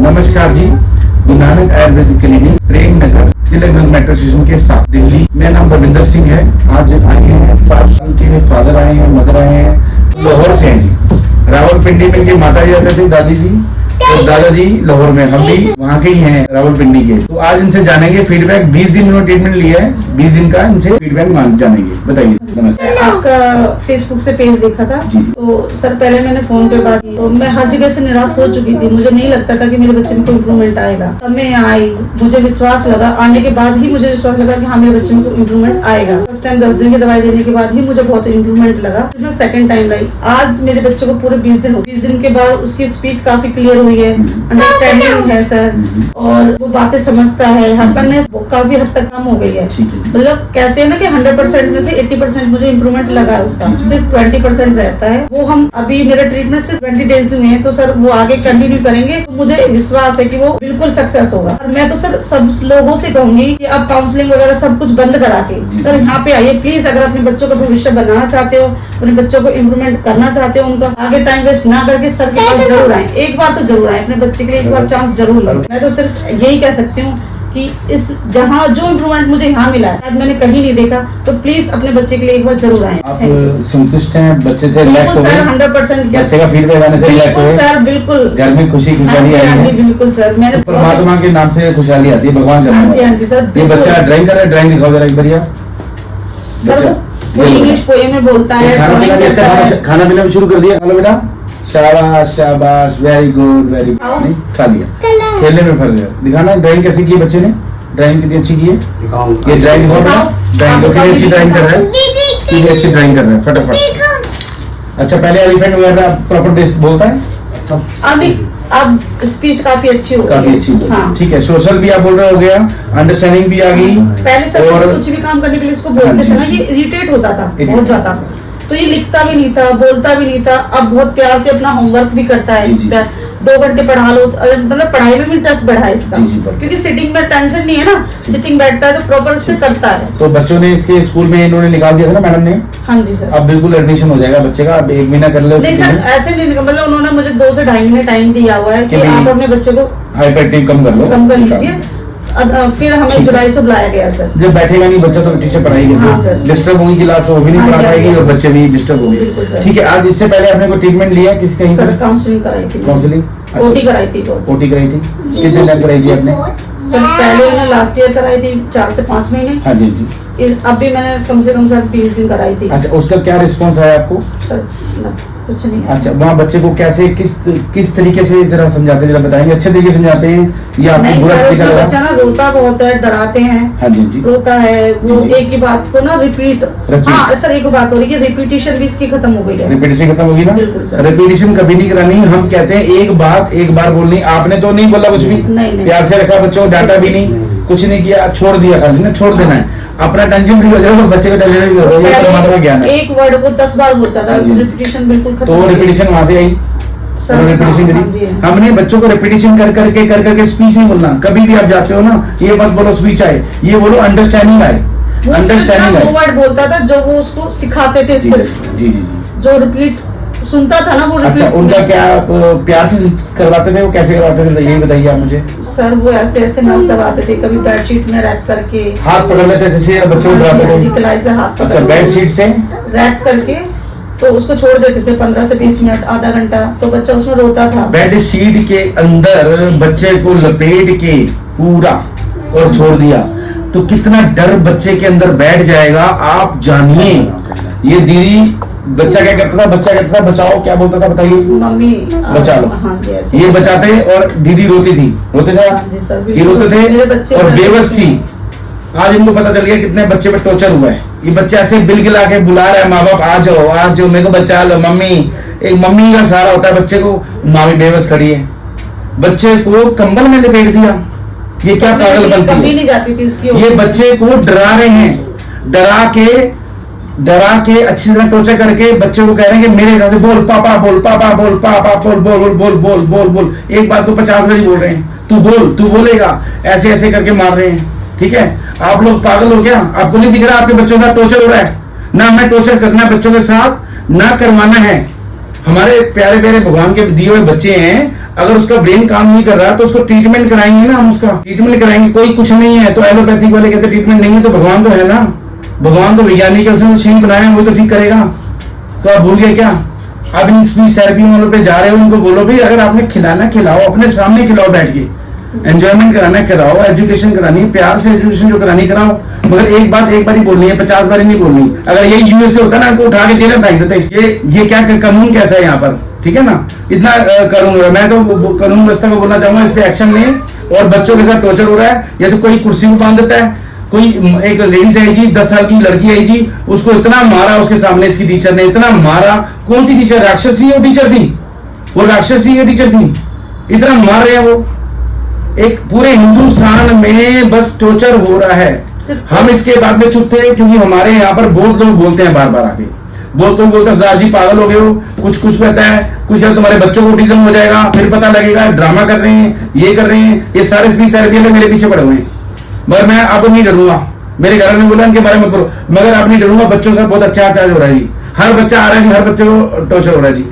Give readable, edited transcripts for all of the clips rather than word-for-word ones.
नमस्कार जी, Guru Nanak Ayurvedic clinic Prem Nagar Tilak Nagar metro station के साथ दिल्ली। मेरा नाम रविंदर सिंह है। आज आए हैं 5 साल के फादर आए हैं, मदर आए हैं, लाहौर से हैं जी। रावलपिंडी में इनकी माता जी रहते थे, दादी जी और दादाजी लाहौर में, हम भी वहाँ के ही हैं रावलपिंडी के। तो आज इनसे जानेंगे फीडबैक। 20 दिन इन्होंने ट्रीटमेंट लिया है, 20 दिन का इनसे फीडबैक जानेंगे। बताइए। नमस्ते। आपका फेसबुक से पेज देखा था जी। तो सर पहले मैंने फोन पे बात की तो मैं हर जगह से निराश हो चुकी थी। मुझे नहीं लगता था कि मेरे बच्चे में कोई इम्प्रूवमेंट आएगा। तब मैं यहाँ आई, मुझे विश्वास लगा। आने के बाद ही मुझे विश्वास लगा कि हाँ मेरे बच्चे में कोई इम्प्रूवमेंट आएगा। फर्स्ट टाइम 10 दिन की दवाई देने के बाद ही मुझे बहुत इम्प्रूवमेंट लगा। फिर मैं सेकंड टाइम लाई। आज मेरे बच्चे को पूरे 20 दिन हो। 20 दिन के बाद उसकी स्पीच काफी क्लियर हुई है, अंडरस्टैंडिंग है सर, और वो बातें समझता है। हैप्पीनेस काफी हद तक कम हो गई है। मतलब कहते हैं ना कि 100% में से 80% मुझे इम्प्रूवमेंट लगा है उसका, सिर्फ 20% रहता है। वो हम अभी मेरा ट्रीटमेंट सिर्फ 20 डेज हुए हैं, तो सर वो आगे कंटिन्यू करेंगे तो मुझे विश्वास है कि वो बिल्कुल सक्सेस होगा। और मैं तो सर सब लोगों से कहूंगी कि आप काउंसलिंग वगैरह सब कुछ बंद करा के सर यहाँ पे आइए प्लीज। अगर अपने बच्चों का भविष्य बनाना चाहते हो, अपने बच्चों को इम्प्रूवमेंट करना चाहते हो, उनका आगे टाइम वेस्ट ना करके सर के पास जरूर आए। एक बार तो जरूर आए, अपने बच्चे के लिए एक बार चांस जरूर लो। मैं तो सिर्फ यही कह सकती हूँ कि इस जहाँ जो इम्प्रूवमेंट मुझे यहाँ मिला है मैंने कहीं नहीं देखा, तो प्लीज अपने बच्चे के लिए एक बार जरूर आए। आप संतुष्ट हैं बच्चे से? रिलैक्स हो गए? 100% बच्चे का फीडबैक आने से रिलैक्स हो गए सर? बिल्कुल। घर में खुशी खुशहाली आई है? बिल्कुल सर। मैंने परमात्मा के नाम से खुशहाली आती है, भगवान का नाम। हाँ जी सर। ये बच्चा ड्राइंग कर रहा है, ड्राइंग दिखाओ जरा एक बार सर। वो इंग्लिश पोएम में बोलता है, खाना पीना भी शुरू कर दिया? हेलो बेटा, शाबाश शाबाश, वेरी गुड वेरी गुड। खा लिया, खेलने में फल गया। दिखाना ड्राइंग कैसी की है बच्चे ने? ड्राइंग कितनी अच्छी की है? ये ड्राइंग ड्राइंग कितनी अच्छी ड्राइंग कर रहा है, कितनी अच्छी ड्राइंग कर रहा है फटाफट। अच्छा, पहले एलिफेंट वगैरह प्रॉपर बोलता है? अभी अब स्पीच काफी अच्छी हो काफी अच्छी हो। हाँ। ठीक है, सोशल भी आप बोल रहे हो गया, अंडरस्टैंडिंग भी आ गई। पहले सब कुछ भी काम करने के लिए इसको बोलते थे ना, ये इरिटेट होता था बहुत ज्यादा, तो ये लिखता भी नहीं था, बोलता भी नहीं था। अब बहुत प्यार से अपना होमवर्क भी करता है। 2 घंटे पढ़ा लो, मतलब पढ़ाई में भी इंटरेस्ट बढ़ा है इसका, क्योंकि सिटिंग में टेंशन नहीं है ना, सिटिंग बैठता है तो प्रॉपर से करता है। तो बच्चों ने इसके स्कूल में इन्होंने निकाल दिया था ना मैडम ने? हाँ जी सर। अब बिल्कुल एडमिशन हो जाएगा बच्चे का। अब 1 महीना कर लो। नहीं सर, ऐसे नहीं, मतलब उन्होंने मुझे 2 से 2.5 महीने टाइम दिया हुआ है कि आप अपने बच्चे को हाइपर एक्टिव कम कर लो, कम कर लीजिए। फिर हमें जुलाई से बुलाया गया सर। जब बैठेगा नहीं बच्चा तो टीचर पढ़ाएगी। हाँ सर। डिस्टर्ब होगी क्लास, वो भी नहीं पढ़ा पाएगी और बच्चे भी डिस्टर्ब होंगे। ठीक है, आज इससे पहले आपने कोई ट्रीटमेंट लिया किसका? सर काउंसलिंग कराई थी। काउंसलिंग ओटी कराई थी। ओटी कराई थी? कितने दिन कराई थी आपने? सर पहले मैंने लास्ट ईयर कराई थी 4 से 5 महीने। हाँ जी जी। अब भी मैंने कम से कम सर 20 दिन कराई थी। अच्छा, उसका क्या रिस्पॉन्स आया आपको? सर कुछ नहीं। अच्छा, वहाँ बच्चे को कैसे किस तरीके से जरा समझाते हैं, जरा बताएंगे? अच्छे तरीके से समझाते हैं या नहीं सर, बच्चा ना रोता बहुत है, डराते हैं। हाँ जी जी। रोता है वो, एक ही बात को ना रिपीट। हाँ सर, एक बात हो रही है, रिपीटिशन भी इसकी खत्म हो गई है। रिपीटिशन खत्म होगी ना? रिपीटिशन कभी नहीं करानी। हम कहते हैं एक बार बोलनी। आपने तो नहीं बोला कुछ भी, प्यार से रखा बच्चों, डांटा भी नहीं, कुछ नहीं किया, छोड़ दिया, खाली ना छोड़ देना है। अपना टेंशन फ्री हो जाएगा, बच्चे का टेंशन फ्री हो जाएगा। परमात्मा ज्ञान है। एक वर्ड को 10 बार बोलता था, रिपीटिशन बिल्कुल खत्म। तो रिपीटिशन वहां से आई, रिपीटिशन करी हमने। बच्चों को रिपीटिशन कर करके स्पीच नहीं बोलना। कभी भी आप जाते हो ना, ये मत बोलो स्पीच आए, ये बोलो अंडरस्टैंडिंग आए। अंडरस्टैंडिंग आए, वो वर्ड बोलता था जो वो उसको सिखाते थे सिर्फ। जी जी। जो रिपीट सुनता था ना वो। अच्छा, उनका क्या प्यार से करवाते थे? वो कैसे करवाते थे यही बताइए आप मुझे। सर वो ऐसे नस दबाते थे, कभी बेडशीट में रैप करके हाथ पकड़ लेते थे, बच्चों को डराते थे। कलाई से हाथ पकड़, बेडशीट से रैप करके तो उसको छोड़ देते थे 15 से 20 मिनट, आधा घंटा, तो बच्चा उसमें रोता था। बेडशीट के अंदर बच्चे को लपेट के पूरा और छोड़ दिया तो कितना डर बच्चे के अंदर बैठ जाएगा आप जानिए। ये दीदी, बच्चा क्या करता था? बच्चा कहता था बचाओ, क्या बोलता था बताइए? मम्मी बचा लो। हाँ ये बचाते और दीदी रोती थी, रोते थे? ये रोते थे और बेबस थी। आज इनको पता चल गया कितने बच्चे पे टॉर्चर हुआ है। ये बच्चे ऐसे बिलगिला के बुला रहा है माँ बाप, आ जाओ मेरे को बचा लो मम्मी। एक मम्मी का सहारा होता है बच्चे को, माँ भी बेबस खड़ी है। बच्चे को कंबल में लपेट दिया। ये क्या पागलपंती है? ये बच्चे को डरा रहे हैं, डरा के अच्छी तरह टॉर्चर करके बच्चे को कह रहे हैं कि मेरे हिसाब से बोल पापा बोल, पापा बोल, पापा बोल, बोल बोल बोल बोल बोल बोल। एक बात को 50 बार बोल रहे हैं, तू बोलेगा, ऐसे ऐसे करके मार रहे हैं। ठीक है, आप लोग पागल हो क्या? आपको नहीं दिख रहा आपके बच्चों का टॉर्चर हो रहा है? ना हमें टॉर्चर करना है बच्चों के साथ, ना करवाना है। हमारे प्यारे प्यारे भगवान के दिए हुए बच्चे हैं, अगर उसका ब्रेन काम नहीं कर रहा तो उसको ट्रीटमेंट कराएंगे ना, हम उसका ट्रीटमेंट कराएंगे। कोई कुछ नहीं है तो एलोपैथिक वाले कहते ट्रीटमेंट नहीं है, तो भगवान तो है ना, भगवान तो वैज्ञानिक है, उसने मशीन बनाया वही तो ठीक करेगा। तो आप भूल गए क्या? आप इन स्पीच थेरेपी वालों पे जा रहे हो, उनको बोलो भाई अगर आपने खिलाना खिलाओ, अपने सामने खिलाओ बैठ के, एंजॉयमेंट कराना कराओ, एजुकेशन करानी प्यार से एजुकेशन जो करानी कराओ, मगर एक बात एक बार ही बोलनी है, 50 बार ही नहीं बोलनी। अगर ये यूएसए होता ना, उठा के जेल में फेंक देते। ये क्या कानून कैसा है यहाँ पर, ठीक है ना, इतना कानून। मैं तो कानून व्यवस्था को बोलना चाहूंगा इस पे एक्शन लें। और बच्चों के साथ टॉर्चर हो रहा है, या तो कोई कुर्सी को बांध देता है, कोई एक लेडीज आई जी, 10 साल की लड़की आई जी, उसको इतना मारा उसके सामने, इसकी टीचर ने इतना मारा। कौन सी टीचर? राक्षसी वो टीचर थी, वो राक्षसी टीचर थी, इतना मार रहे हैं वो। एक पूरे हिंदुस्तान में बस टॉर्चर हो रहा है। हम इसके बाद में चुप थे क्योंकि हमारे यहाँ पर बहुत लोग बोलते हैं बार बार आके, बहुत लोग बोलते हैं सरदार जी पागल हो गए हो, कुछ कुछ कहता है, कुछ कहता है तुम्हारे बच्चों को ऑटिज्म हो जाएगा, फिर पता लगेगा ड्रामा कर रहे हैं, ये कर रहे हैं। ये सारे स्पीच थेरेपी में मेरे पीछे पड़े हुए हैं, मगर मैं अब नहीं डरूंगा। मेरे घर ने बोला इनके बारे में करो, मगर आप नहीं डरूंगा। बच्चों से बहुत अच्छा चार्ज हो रहा है जी, हर बच्चा आ रहा है जी, हर बच्चे को टॉर्चर हो रहा है जी,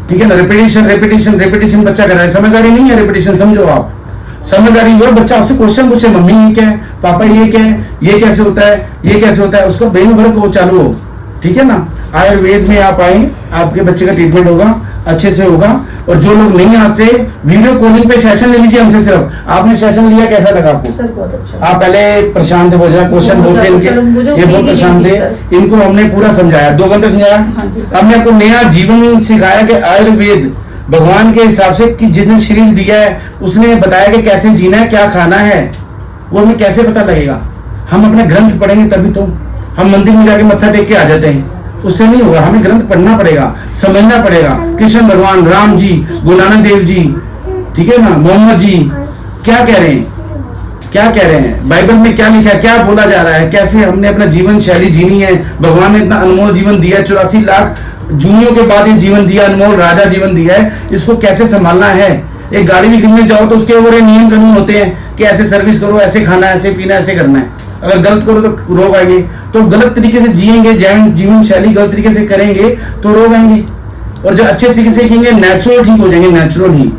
ठीक है ना। रेपिटेशन रेपिटेशन रेपिटेशन बच्चा कर रहा है, समझदारी नहीं है रेपिटेशन, समझो आप समझदारी। वो बच्चा आपसे क्वेश्चन पूछे, मम्मी ये क्या है, पापा ये क्या है, ये कैसे होता है, ये कैसे होता है, उसका ब्रेन वर्क वो चालू हो, ठीक है ना। आयुर्वेद में आप आए, आपके बच्चे का ट्रीटमेंट होगा, अच्छे से होगा। और जो लोग नहीं आते, वीडियो कॉलिंग पे सेशन ले लीजिए हमसे। सिर्फ आपने सेशन लिया, कैसा लगा आपको? सर बहुत अच्छा। आप पहले परेशान थे, बहुत क्वेश्चन बोलते इनके, ये बहुत परेशान थे, इनको हमने पूरा समझाया, 2 घंटे समझाया। हमने आपको नया जीवन सिखाया कि आयुर्वेद भगवान के हिसाब से कि जिसने शरीर दिया है उसने बताया कि कैसे जीना है, क्या खाना है, वो हमें कैसे पता लगेगा? हम अपने ग्रंथ पढ़ेंगे तभी तो। हम मंदिर में जाके मत्था टेक के आ जाते हैं, उससे नहीं होगा। हमें ग्रंथ पढ़ना पड़ेगा, समझना पड़ेगा। कृष्ण भगवान, राम जी, गुरु नानक देव जी, ठीक है ना, मोहम्मद जी क्या कह रहे हैं, क्या कह रहे हैं, बाइबल में क्या लिखा है, क्या बोला जा रहा है, कैसे हमने अपना जीवन शैली जीनी है। भगवान ने इतना अनमोल जीवन दिया, 84 लाख जूनियों के बाद ये जीवन दिया, अनमोल राजा जीवन दिया है, इसको कैसे संभालना है। एक गाड़ी भी खरीदने जाओ तो उसके ऊपर नियम कानून होते हैं कि ऐसे सर्विस करो, ऐसे खाना, ऐसे पीना, ऐसे करना है। अगर गलत करो तो रोग आएंगे, तो गलत तरीके से जिएंगे, जीवन शैली गलत तरीके से करेंगे तो रोग आएंगे। और जो अच्छे तरीके से जिएंगे नेचुरल ठीक हो जाएंगे, नेचुरल ही,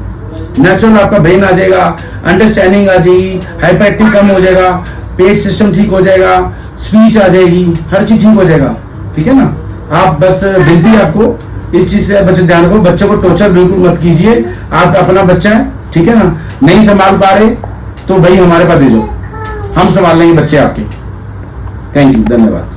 नेचुरल आपका ब्रेन आ जाएगा, अंडरस्टैंडिंग आ जाएगी, हाइपर एक्टिव कम हो जाएगा, पेट सिस्टम ठीक हो जाएगा, स्पीच आ जाएगी, हर चीज ठीक हो जाएगा, ठीक है ना। आप बस विनती आपको इस चीज से बच्चे ध्यान रखो, बच्चों को टॉर्चर बिल्कुल मत कीजिए। आपका अपना बच्चा है, ठीक है ना, नहीं संभाल पा रहे तो भाई हमारे पास भेजो, हम संभाल लेंगे बच्चे आपके। थैंक यू, धन्यवाद।